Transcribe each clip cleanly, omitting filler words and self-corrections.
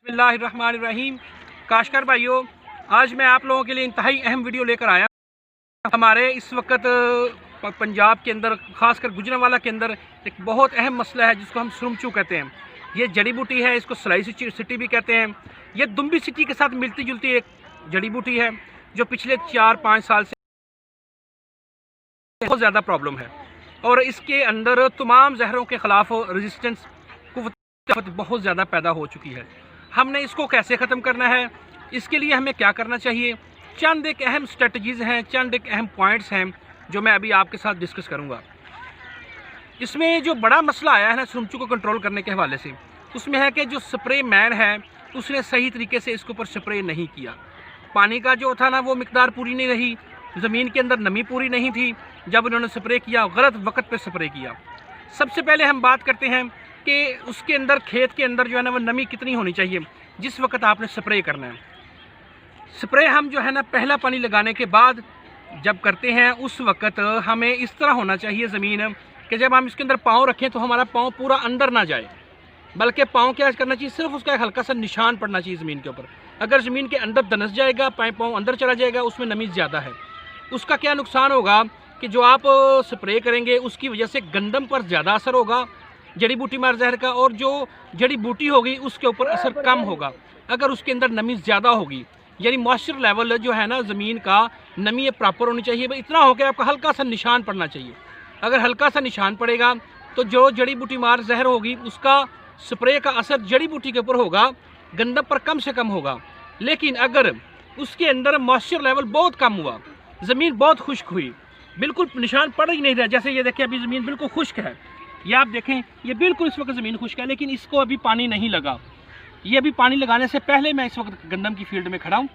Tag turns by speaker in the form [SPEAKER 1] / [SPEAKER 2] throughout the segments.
[SPEAKER 1] बिस्मिल्लाहिर्रहमानिर्रहीम। काशकार भाइयों, आज मैं आप लोगों के लिए इंतहाई अहम वीडियो लेकर आया। हमारे इस वक्त पंजाब के अंदर, खासकर गुजरांवाला के अंदर एक बहुत अहम मसला है जिसको हम सुरमचू कहते हैं। ये जड़ी बूटी है, इसको सलाई सिटी भी कहते हैं। ये दुम्बी सिटी के साथ मिलती जुलती एक जड़ी बूटी है जो पिछले 4-5 साल से बहुत ज़्यादा प्रॉब्लम है और इसके अंदर तमाम जहरों के ख़िलाफ़ रेजिस्टेंस बहुत ज़्यादा पैदा हो चुकी है। हमने इसको कैसे ख़त्म करना है, इसके लिए हमें क्या करना चाहिए, चंद एक अहम स्ट्रेटजीज़ हैं, चंद एक अहम पॉइंट्स हैं जो मैं अभी आपके साथ डिस्कस करूंगा। इसमें जो बड़ा मसला आया है ना सुरमचू को कंट्रोल करने के हवाले से, उसमें है कि जो स्प्रे मैन है उसने सही तरीके से इसके ऊपर स्प्रे नहीं किया। पानी का जो था ना वो मिकदार पूरी नहीं रही, ज़मीन के अंदर नमी पूरी नहीं थी। जब उन्होंने स्प्रे किया गलत वक्त पे स्प्रे किया। सबसे पहले हम बात करते हैं कि उसके अंदर, खेत के अंदर जो है ना वो नमी कितनी होनी चाहिए जिस वक्त आपने स्प्रे करना है। स्प्रे हम जो है ना पहला पानी लगाने के बाद जब करते हैं उस वक्त हमें इस तरह होना चाहिए ज़मीन कि जब हम इसके अंदर पाँव रखें तो हमारा पाँव पूरा अंदर ना जाए, बल्कि पाँव क्या करना चाहिए, सिर्फ उसका एक हल्का सा निशान पड़ना चाहिए ज़मीन के ऊपर। अगर ज़मीन के अंदर दनस जाएगा, पाँव अंदर चला जाएगा, उसमें नमी ज़्यादा है। उसका क्या नुकसान होगा कि जो आप स्प्रे करेंगे उसकी वजह से गंदम पर ज़्यादा असर होगा जड़ी बूटी मार जहर का, और जो जड़ी बूटी होगी उसके ऊपर असर कम होगा। अगर उसके अंदर नमी ज़्यादा होगी, यानी मॉइस्चर लेवल जो है ना ज़मीन का, नमी प्रॉपर होनी चाहिए, भाई इतना हो कि आपका हल्का सा निशान पड़ना चाहिए। अगर हल्का सा निशान पड़ेगा तो जो जड़ी बूटी मार जहर होगी उसका स्प्रे का असर जड़ी बूटी के ऊपर होगा, गंदम पर कम से कम होगा। लेकिन अगर उसके अंदर मॉइस्चर लेवल बहुत कम हुआ, ज़मीन बहुत खुश्क हुई, बिल्कुल निशान पड़ ही नहीं रहा, जैसे ये देखें अभी ज़मीन बिल्कुल खुश्क है, ये आप देखें ये बिल्कुल इस वक्त ज़मीन खुश्क है, लेकिन इसको अभी पानी नहीं लगा। ये अभी पानी लगाने से पहले मैं इस वक्त गंदम की फील्ड में खड़ा हूँ।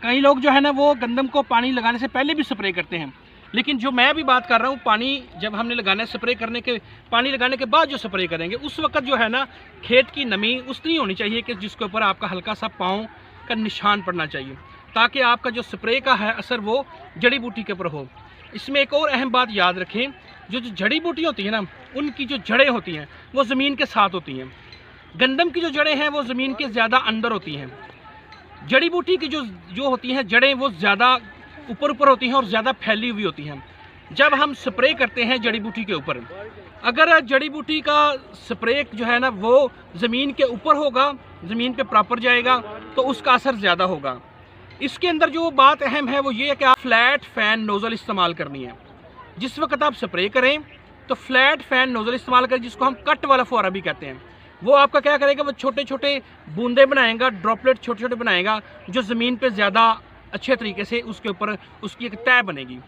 [SPEAKER 1] कई लोग जो है ना वो गंदम को पानी लगाने से पहले भी स्प्रे करते हैं, लेकिन जो मैं अभी बात कर रहा हूँ, पानी जब हमने लगाना है, स्प्रे करने के, पानी लगाने के बाद जो स्प्रे करेंगे उस वक्त जो है ना खेत की नमी उतनी होनी चाहिए कि जिसके ऊपर आपका हल्का सा पाँव का निशान पड़ना चाहिए, ताकि आपका जो स्प्रे का है असर वो जड़ी बूटी के ऊपर हो। इसमें एक और अहम बात याद रखें, जो जड़ी बूटी होती है ना उनकी जो जड़ें होती हैं वो ज़मीन के साथ होती हैं। गंदम की जो जड़ें हैं वो ज़मीन के ज़्यादा अंदर होती हैं। जड़ी बूटी की जो होती हैं जड़ें वो ज़्यादा ऊपर होती हैं और ज़्यादा फैली हुई होती हैं। जब हम स्प्रे करते हैं जड़ी बूटी के ऊपर, अगर जड़ी बूटी का स्प्रे जो है ना वो ज़मीन के ऊपर होगा, ज़मीन पे प्रॉपर जाएगा, तो उसका असर ज़्यादा होगा। इसके अंदर जो बात अहम है वो ये है कि आप फ्लैट फ़ैन नोज़ल इस्तेमाल करनी है। जिस वक्त आप स्प्रे करें तो फ्लैट फ़ैन नोज़ल इस्तेमाल करें, जिसको हम कट वाला फुहारा भी कहते हैं। वो आपका क्या करेगा, वो छोटे छोटे बूंदे बनाएगा, ड्रॉपलेट छोटे छोटे बनाएगा, जो ज़मीन पे ज़्यादा अच्छे तरीके से उसके ऊपर उसकी एक तय बनेगी।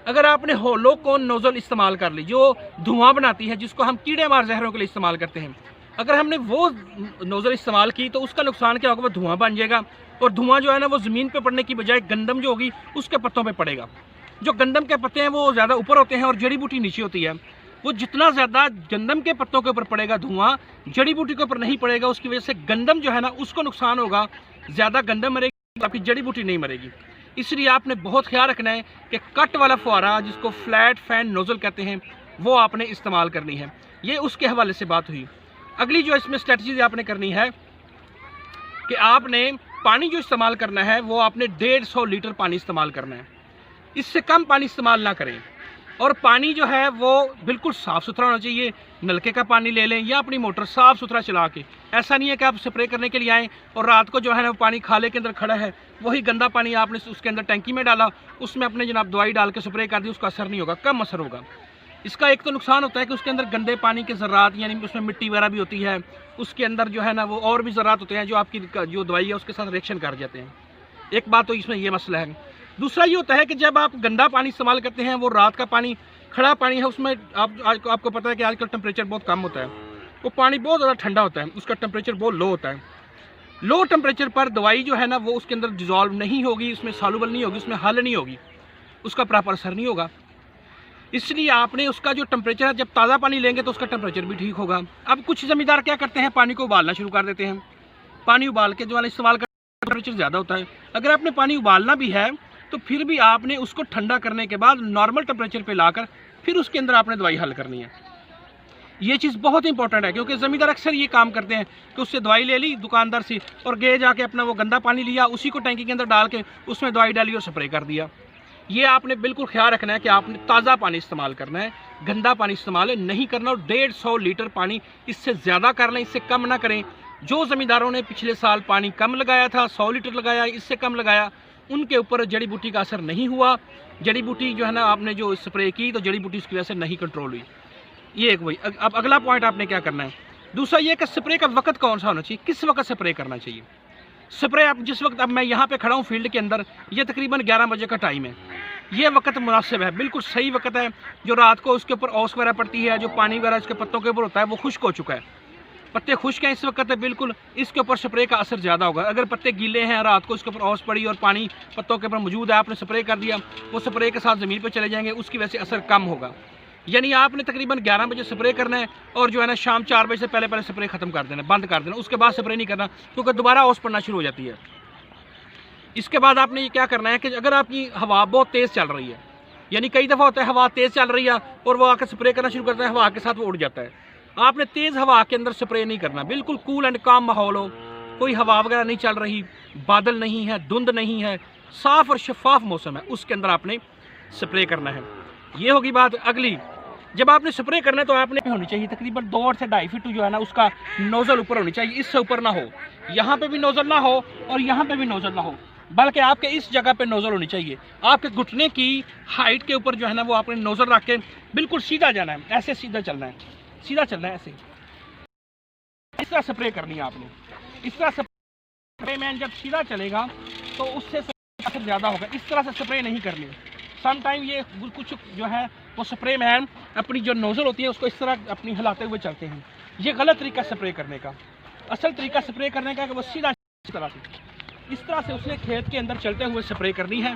[SPEAKER 1] अगर आपने होलो कोन नोज़ल इस्तेमाल कर ली जो धुआं बनाती है, जिसको हम कीड़े मार जहरों के लिए इस्तेमाल करते हैं, अगर हमने वो नोज़ल इस्तेमाल की तो उसका नुकसान क्या होगा, वो धुआं बन जाएगा, और धुआं जो है ना वो ज़मीन पे पड़ने की बजाय गंदम जो होगी उसके पत्तों पे पड़ेगा। जो गंदम के पत्ते हैं वो ज़्यादा ऊपर होते हैं और जड़ी बूटी नीचे होती है। वो जितना ज़्यादा गंदम के पत्तों के ऊपर पड़ेगा धुआं, जड़ी बूटी के ऊपर नहीं पड़ेगा, उसकी वजह से गंदम जो है ना उसको नुकसान होगा, ज़्यादा गंदम मरेगी, आपकी जड़ी बूटी नहीं मरेगी। इसलिए आपने बहुत ख्याल रखना है कि कट वाला फुहारा, जिसको फ्लैट फ़ैन नोज़ल कहते हैं, वो आपने इस्तेमाल करनी है। ये उसके हवाले से बात हुई। अगली जो इसमें स्ट्रेटजी आपने करनी है कि आपने पानी जो इस्तेमाल करना है वो आपने 150 लीटर पानी इस्तेमाल करना है, इससे कम पानी इस्तेमाल ना करें। और पानी जो है वो बिल्कुल साफ़ सुथरा होना चाहिए। नलके का पानी ले लें या अपनी मोटर साफ़ सुथरा चला के। ऐसा नहीं है कि आप स्प्रे करने के लिए आएँ और रात को जो है ना पानी खाले के अंदर खड़ा है, वही गंदा पानी आपने उसके अंदर टैंकी में डाला, उसमें अपने जनाब दवाई डाल के स्प्रे कर दी, उसका असर नहीं होगा, कम असर होगा। इसका एक तो नुकसान होता है कि उसके अंदर गंदे पानी के ज़रात, यानी उसमें मिट्टी वगैरह भी होती है, उसके अंदर जो है ना वो और भी ज़रात होते हैं जो आपकी जो दवाई है उसके साथ रिएक्शन कर जाते हैं। एक बात तो इसमें ये मसला है। दूसरा ये होता है कि जब आप गंदा पानी इस्तेमाल करते हैं, वो रात का पानी, खड़ा पानी है, उसमें आपको पता है कि आजकल टेम्परेचर बहुत कम होता है, वो पानी बहुत ज़्यादा ठंडा होता है, उसका टेम्परेचर बहुत लो होता है। लो टेम्परेचर पर दवाई जो है ना वो उसके अंदर डिज़ोल्व नहीं होगी, उसमें सॉल्युबल नहीं होगी, उसमें हल नहीं होगी, उसका प्रॉपर असर नहीं होगा। इसलिए आपने उसका जो टेम्परेचर है, जब ताज़ा पानी लेंगे तो उसका टेम्परेचर भी ठीक होगा। अब कुछ ज़मींदार क्या करते हैं, पानी को उबालना शुरू कर देते हैं। पानी उबाल के जो वाला इस्तेमाल कर टेम्परेचर ज़्यादा होता है। अगर आपने पानी उबालना भी है तो फिर भी आपने उसको ठंडा करने के बाद नॉर्मल टेम्परेचर पे लाकर फिर उसके अंदर आपने दवाई हल करनी है। ये चीज़ बहुत इंपॉर्टेंट है, क्योंकि ज़मींदार अक्सर ये काम करते हैं कि उससे दवाई ले ली दुकानदार से और गए जाके अपना वो गंदा पानी लिया, उसी को टैंकी के अंदर डाल के उसमें दवाई डाली और स्प्रे कर दिया। ये आपने बिल्कुल ख्याल रखना है कि आपने ताज़ा पानी इस्तेमाल करना है, गंदा पानी इस्तेमाल नहीं करना। और 150 लीटर पानी, इससे ज़्यादा कर लें, इससे कम ना करें। जो ज़मींदारों ने पिछले साल पानी कम लगाया था, 100 लीटर लगाया, इससे कम लगाया, उनके ऊपर जड़ी बूटी का असर नहीं हुआ। जड़ी बूटी जो है ना, आपने जो स्प्रे की तो जड़ी बूटी उसकी वजह से नहीं कंट्रोल हुई। ये एक वही। अब अगला पॉइंट आपने क्या करना है, दूसरा ये कि स्प्रे का वक्त कौन सा होना चाहिए, किस वक्त स्प्रे करना चाहिए। स्प्रे आप जिस वक्त, अब मैं यहाँ पे खड़ा हूँ फील्ड के अंदर, ये तकरीबन 11 बजे का टाइम है, ये वक्त मुनासिब है, बिल्कुल सही वक्त है। जो रात को उसके ऊपर ओस वगैरह पड़ती है, जो पानी वगैरह इसके पत्तों के ऊपर होता है वो खुश्क हो चुका है, पत्ते खुश्क हैं इस वक्त है, बिल्कुल इसके ऊपर स्प्रे का असर ज़्यादा होगा। अगर पत्ते गीले हैं, रात को इसके ऊपर ओस पड़ी और पानी पत्तों के ऊपर मौजूद है, आपने स्प्रे कर दिया, वो स्प्रे के साथ ज़मीन पर चले जाएंगे, उसकी वजह से असर कम होगा। यानी आपने तकरीबन 11 बजे स्प्रे करना है और जो है ना शाम 4 बजे से पहले पहले स्प्रे खत्म कर देना, बंद कर देना, उसके बाद स्प्रे नहीं करना, क्योंकि दोबारा ओस पड़ना शुरू हो जाती है। इसके बाद आपने ये क्या करना है कि अगर आपकी हवा बहुत तेज़ चल रही है, यानी कई दफ़ा होता है हवा तेज़ चल रही है और वो आकर स्प्रे करना शुरू करता है, हवा के साथ वो उड़ जाता है। आपने तेज़ हवा के अंदर स्प्रे नहीं करना, बिल्कुल कूल एंड काम माहौल हो, कोई हवा वगैरह नहीं चल रही, बादल नहीं है, धुंध नहीं है, साफ़ और शफाफ मौसम है, उसके अंदर आपने स्प्रे करना है। ये होगी बात। अगली, जब आपने स्प्रे करना है तो आपने होनी चाहिए तकरीबन 2 से 2.5 फीट जो है ना उसका नोज़ल ऊपर होनी चाहिए, इससे ऊपर ना हो, यहाँ पे भी नोज़ल ना हो और यहाँ पे भी नोज़ल ना हो, बल्कि आपके इस जगह पे नोज़ल होनी चाहिए। आपके घुटने की हाइट के ऊपर जो है ना वो आपने नोज़ल रख के बिल्कुल सीधा जाना है, ऐसे सीधा चलना है, सीधा चलना है, ऐसे इस तरह स्प्रे करनी है आपने। इस तरह स्प्रे मैन जब सीधा चलेगा तो उससे असर ज़्यादा होगा, इस तरह से स्प्रे नहीं करनी। सम टाइम ये कुछ जो है वो स्प्रे मैन अपनी जो नोज़ल होती है उसको इस तरह अपनी हिलाते हुए चलते हैं, ये गलत तरीका स्प्रे करने का। असल तरीका स्प्रे करने का कि वो सीधा इस तरह से उसने खेत के अंदर चलते हुए स्प्रे करनी है,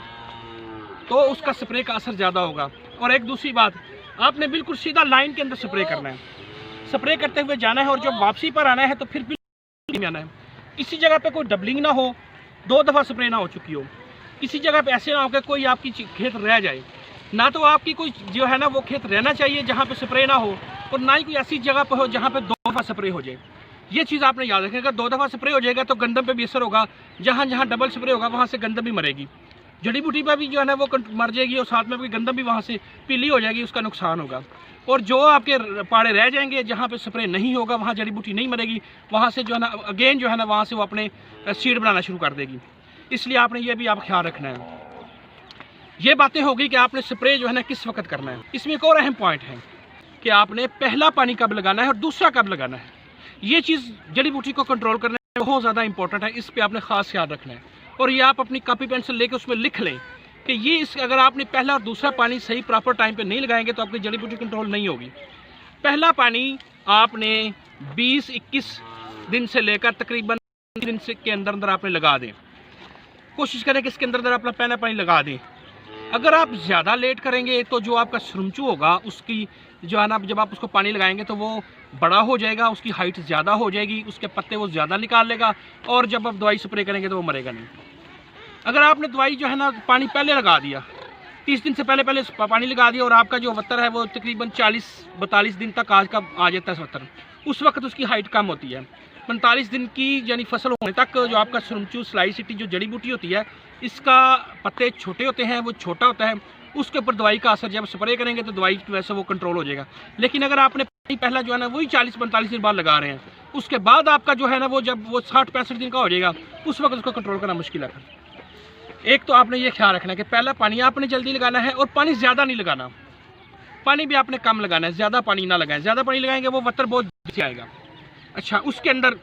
[SPEAKER 1] तो उसका स्प्रे का असर ज़्यादा होगा। और एक दूसरी बात, आपने बिल्कुल सीधा लाइन के अंदर स्प्रे करना है, स्प्रे करते हुए जाना है और जब वापसी पर आना है तो फिर बिल्कुल आना है। इसी जगह पे कोई डबलिंग ना हो, 2 दफ़ा स्प्रे ना हो चुकी हो, किसी जगह पे ऐसे ना हो कि कोई आपकी खेत रह जाए, ना तो आपकी कोई जो है ना वो खेत रहना चाहिए जहाँ पे स्प्रे ना हो, और ना ही कोई ऐसी जगह पे हो जहाँ पे 2 दफ़ा स्प्रे हो जाए। ये चीज़ आपने याद रखनी है। अगर 2 दफ़ा स्प्रे हो जाएगा तो गंदम पे भी असर होगा, जहाँ जहाँ डबल स्प्रे होगा वहाँ से गंदम भी मरेगी, जड़ी बूटी पर भी जो है ना वो मर जाएगी और साथ में भी गंदम भी वहाँ से पीली हो जाएगी, उसका नुकसान होगा। और जो आपके पाड़े रह जाएंगे जहाँ पे स्प्रे नहीं होगा वहाँ जड़ी बूटी नहीं मरेगी, वहाँ से जो है ना अगेन जो है ना वहाँ से वो अपने सीड बनाना शुरू कर देगी। इसलिए आपने ये भी आप ख्याल रखना है। ये बातें होगी कि आपने स्प्रे जो है ना किस वक्त करना है। इसमें एक और अहम पॉइंट है कि आपने पहला पानी कब लगाना है और दूसरा कब लगाना है। ये चीज़ जड़ी बूटी को कंट्रोल करने में बहुत ज़्यादा इंपॉर्टेंट है, इस पर आपने ख़ास ख्याल रखना है। और ये आप अपनी कॉपी पेंसिल लेके उसमें लिख लें कि ये अगर आपने पहला और दूसरा पानी सही प्रॉपर टाइम पे नहीं लगाएंगे तो आपकी जड़ी बूटी कंट्रोल नहीं होगी। पहला पानी आपने 20-21 दिन से लेकर तकरीबन दिन से के अंदर अंदर आपने लगा दें, कोशिश करें कि इसके अंदर अंदर अपना पहला पानी लगा दें। अगर आप ज़्यादा लेट करेंगे तो जो आपका सुरमचू होगा उसकी जो है ना, जब आप उसको पानी लगाएंगे तो वो बड़ा हो जाएगा, उसकी हाइट ज़्यादा हो जाएगी, उसके पत्ते वो ज़्यादा निकाल लेगा और जब आप दवाई स्प्रे करेंगे तो वो मरेगा नहीं। अगर आपने दवाई जो है ना पानी पहले लगा दिया, 30 दिन से पहले पहले पानी लगा दिया और आपका जो वत्तर है वो तकरीबन 40-42 दिन तक आज का आ जाता है वत्तर, उस वक्त उसकी हाइट कम होती है। 45 दिन की यानी फसल होने तक जो आपका सुरमचू स्लाइसिटी जो जड़ी बूटी होती है, इसका पत्ते छोटे होते हैं, वो छोटा होता है, उसके ऊपर दवाई का असर जब स्प्रे करेंगे तो दवाई की वजह से वो कंट्रोल हो जाएगा। लेकिन अगर आपने पहला जो है ना वही 40-45 दिन बाद लगा रहे हैं, उसके बाद आपका जो है ना वो जब वो 60-65 दिन का हो जाएगा उस वक्त उसको कंट्रोल करना मुश्किल है। एक तो आपने ये ख्याल रखना है कि पहला पानी आपने जल्दी लगाना है और पानी ज़्यादा नहीं लगाना, पानी भी आपने कम लगाना है, ज़्यादा पानी ना लगाएं। ज़्यादा पानी लगाएंगे वो वत्तर बहुत जल्दी आएगा। अच्छा, उसके अंदर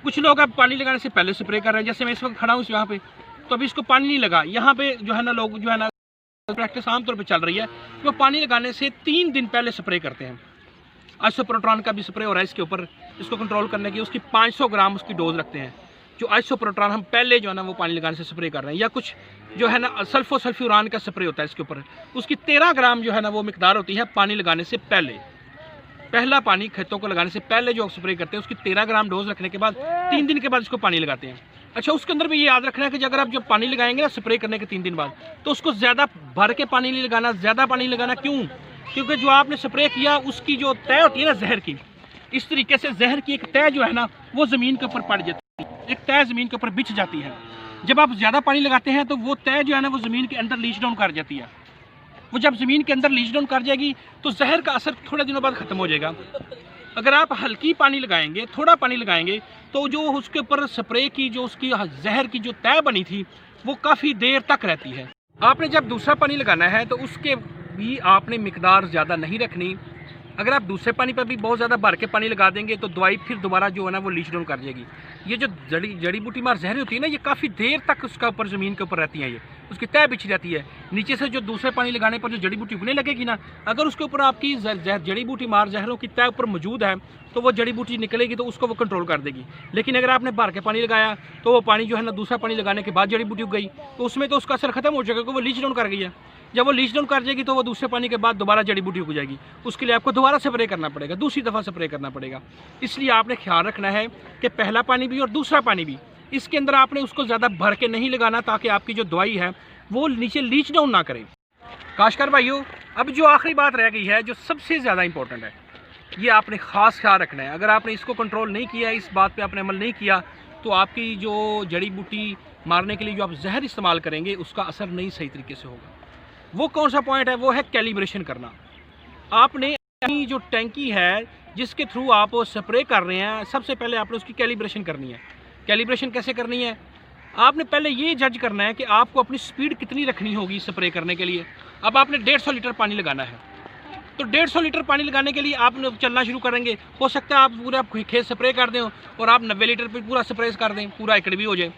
[SPEAKER 1] कुछ लोग अब पानी लगाने से पहले स्प्रे कर रहे हैं, जैसे मैं इस वक्त खड़ा हूँ यहाँ पे, तो अभी इसको पानी नहीं लगा। यहाँ पे जो है ना लोग जो है ना प्रैक्टिस आमतौर पे चल रही है, वो पानी लगाने से 3 दिन पहले स्प्रे करते हैं। आइसोप्रोटॉन का भी स्प्रे हो रहा है इसके ऊपर, इसको कंट्रोल करने की उसकी 500 ग्राम उसकी डोज रखते हैं। जो आइसोप्रोटॉन हम पहले जो है ना वो पानी लगाने से स्प्रे कर रहे हैं, या कुछ जो है ना सल्फोसल्फ्यूरान का स्प्रे होता है इसके ऊपर, उसकी 13 ग्राम जो है ना वो मिकदार होती है पानी लगाने से पहले। पहला पानी खेतों को लगाने से पहले जो स्प्रे करते हैं उसकी 13 ग्राम डोज रखने के बाद 3 दिन के बाद इसको पानी लगाते हैं। अच्छा, उसके अंदर भी ये याद रखना है कि अगर आप जब पानी लगाएंगे ना स्प्रे करने के 3 दिन बाद, तो उसको ज़्यादा भर के पानी नहीं लगाना, ज़्यादा पानी लगाना। क्यों? क्योंकि जो आपने स्प्रे किया उसकी जो तय होती है ना जहर की, इस तरीके से जहर की एक तय जो है ना वो ज़मीन के ऊपर पड़ जाती है, एक तय ज़मीन के ऊपर बिछ जाती है। जब आप ज़्यादा पानी लगाते हैं तो वो तय जो है ना वो ज़मीन के अंदर लीच डाउन कर जाती है। वो जब ज़मीन के अंदर लीच डाउन कर जाएगी तो जहर का असर थोड़े दिनों बाद ख़त्म हो जाएगा। अगर आप हल्की पानी लगाएंगे, थोड़ा पानी लगाएंगे, तो जो उसके ऊपर स्प्रे की जो उसकी जहर की जो तय बनी थी वो काफ़ी देर तक रहती है। आपने जब दूसरा पानी लगाना है तो उसके भी आपने मिकदार ज़्यादा नहीं रखनी। अगर आप दूसरे पानी पर भी बहुत ज़्यादा भर के पानी लगा देंगे तो दवाई फिर दोबारा जो है ना वो लीच डाउन कर जाएगी। ये जो जड़ी बूटी मार जहर होती है ना, ये काफ़ी देर तक उसका ऊपर ज़मीन के ऊपर रहती है, ये उसकी तय बिछी रहती है। नीचे से जो दूसरे पानी लगाने पर जो जड़ी बूटी उगने लगेगी ना, अगर उसके ऊपर आपकी जड़ी बूटी मार जहरों की तय ऊपर मौजूद है तो वो जड़ी बूटी निकलेगी तो उसको वो कंट्रोल कर देगी। लेकिन अगर आपने भर के पानी लगाया तो वो पानी जो है ना दूसरा पानी लगाने के बाद जड़ी बूटी उग गई तो उसमें तो उसका असर खत्म हो जाएगा क्योंकि वो लीच डाउन कर गई है। जब वो लीच डाउन कर जाएगी तो वो दूसरे पानी के बाद दोबारा जड़ी बूटी उग जाएगी। उसके लिए आपको दोबारा स्प्रे करना पड़ेगा, दूसरी दफ़ा स्प्रे करना पड़ेगा। इसलिए आपने ख्याल रखना है कि पहला पानी भी और दूसरा पानी भी इसके अंदर आपने उसको ज़्यादा भर के नहीं लगाना ताकि आपकी जो दवाई है वो नीचे लीच डाउन ना करे। काश्तकार भाइयों, अब जो आखिरी बात रह गई है जो सबसे ज़्यादा इंपॉर्टेंट है, ये आपने ख़ास ख्याल रखना है। अगर आपने इसको कंट्रोल नहीं किया, इस बात पे आपने अमल नहीं किया, तो आपकी जो जड़ी बूटी मारने के लिए जो आप जहर इस्तेमाल करेंगे उसका असर नहीं सही तरीके से होगा। वो कौन सा पॉइंट है? वो है कैलिब्रेशन करना। आपने अपनी जो टैंकी है जिसके थ्रू आप स्प्रे कर रहे हैं, सबसे पहले आपने उसकी कैलिब्रेशन करनी है। कैलिब्रेशन कैसे करनी है? आपने पहले ये जज करना है कि आपको अपनी स्पीड कितनी रखनी होगी स्प्रे करने के लिए। अब आपने 150 लीटर पानी लगाना है, तो 150 लीटर पानी लगाने के लिए आपने चलना शुरू करेंगे। हो सकता है आप पूरा खेत स्प्रे कर दें और आप 90 लीटर पर पूरा स्प्रे कर दें, पूरा एकड़ भी हो जाए।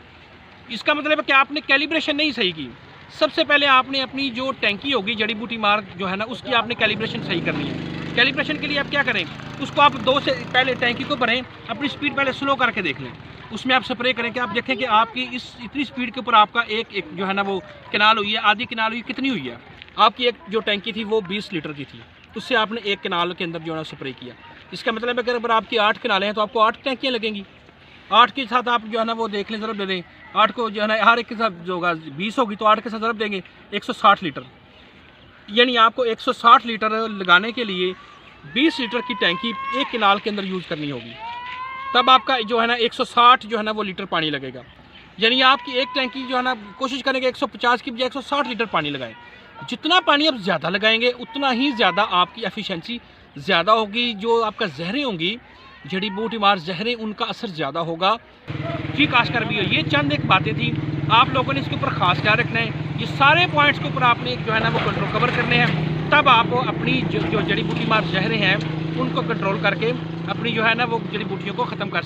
[SPEAKER 1] इसका मतलब है कि आपने कैलिब्रेशन नहीं सही की। सबसे पहले आपने अपनी जो टैंकी होगी जड़ी बूटी मार जो है ना उसकी आपने कैलिब्रेशन सही करनी है। कैलिब्रेशन के लिए आप क्या करें, उसको आप 2 से पहले टैंकी को भरें, अपनी स्पीड पहले स्लो करके देख लें, उसमें आप स्प्रे करें कि आप देखें कि आपकी इस इतनी स्पीड के ऊपर आपका एक जो है ना वो किनाल हुई है, आधी किनाल हुई कितनी हुई है। आपकी एक जो टैंकी थी वो 20 लीटर की थी, उससे आपने एक किनाल के अंदर जो है ना स्प्रे किया। इसका मतलब है कि अगर आपकी 8 किनालें हैं तो आपको 8 टैंकियाँ लगेंगी। 8 के साथ आप जो है ना वो देख लें, ज़रूर दे दें। 8 को जो है ना हर एक के साथ जो होगा 20 होगी तो 8 के साथ ज़रूर देंगे 160 लीटर। यानी आपको 160 लीटर लगाने के लिए 20 लीटर की टैंकी एक किनाल के अंदर यूज़ करनी होगी। तब आपका जो है ना 160 जो है ना वो लीटर पानी लगेगा। यानी आपकी एक टैंकी जो है ना कोशिश करेंगे 150 की बजाय 160 लीटर पानी लगाएं। जितना पानी आप ज़्यादा लगाएंगे उतना ही ज़्यादा आपकी एफिशिएंसी ज़्यादा होगी। जो आपका जहरें होंगी, जड़ी बूटी मार जहरें, उनका असर ज़्यादा होगा। जी काश्तकार भी हो, ये चंद एक बातें थी, आप लोगों ने इसके ऊपर ख़ास ख्याल रखना है। ये सारे पॉइंट्स के ऊपर आपने जो है ना वो कंट्रोल कवर करने हैं, तब आप अपनी जो जड़ी बूटी मार जहरें हैं उनको कंट्रोल करके अपनी जो है ना वो जड़ी बूटियों को ख़त्म कर